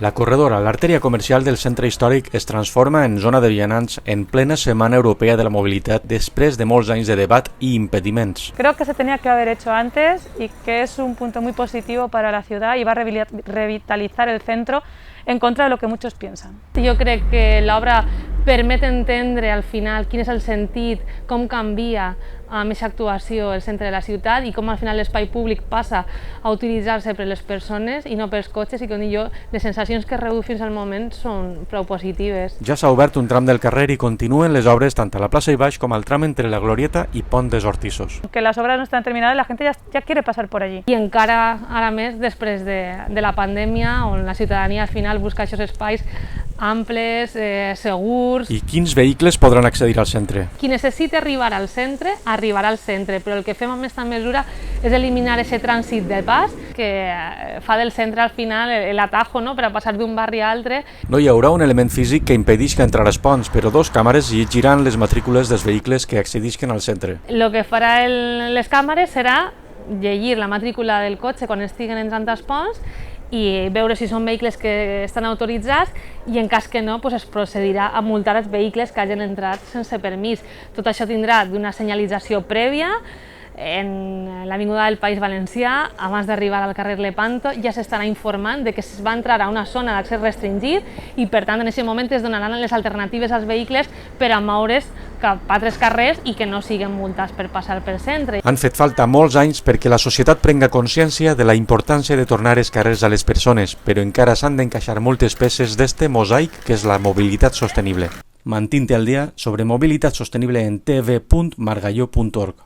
La corredora, l'artèria comercial del centre històric, es transforma en zona de vianants en plena Setmana Europea de la Mobilitat després de molts anys de debat i impediments. Creo que se tenía que haber hecho antes y que es un punto muy positivo para la ciudad y va a revitalizar el centro en contra de lo que muchos piensan. Jo crec que l'obra permet entendre al final quin és el sentit, com canvia amb aquesta actuació el centre de la ciutat i com al final l'espai públic passa a utilitzar-se per les persones i no pels cotxes, i com dic jo, les sensacions que he rebut fins al moment són prou positives. Ja s'ha obert un tram del carrer i continuen les obres tant a la plaça i baix com al tram entre la Glorieta i Pont des Ortissos. Que las obras no están terminadas, la gente ya quiere pasar por allí. I encara ara més després de la pandèmia, on la ciutadania al final busca aquests espais amples, segurs. I quins vehicles podran accedir al centre? Qui necessita arribar al centre, arribarà al centre, però el que fem amb aquesta mesura és eliminar aquest trànsit de pas que fa del centre al final l'atajo, no?, per a passar d'un barri a altre. No hi haurà un element físic que impedisca entrar als ponts, però dos càmeres llegiran les matrícules dels vehicles que accedisquen al centre. El que farà les càmeres serà llegir la matrícula del cotxe quan estiguen entrant als ponts i veure si són vehicles que estan autoritzats, i en cas que no, es procedirà a multar els vehicles que hagin entrat sense permís. Tot això tindrà d'una senyalització prèvia en l'Avinguda del País Valencià. Abans d'arribar al carrer Lepanto ja s'estarà informant de que es va entrar a una zona d'accés restringit i, per tant, en aquest moment es donaran les alternatives als vehicles per a moure's cap a altres carrers i que no siguin multats per passar pel centre. Han fet falta molts anys perquè la societat prenga consciència de la importància de tornar els carrers a les persones, però encara s'han d'encaixar moltes peces d'este mosaic que és la mobilitat sostenible. Mantinte al dia sobre mobilitat sostenible en tv.margalló.org.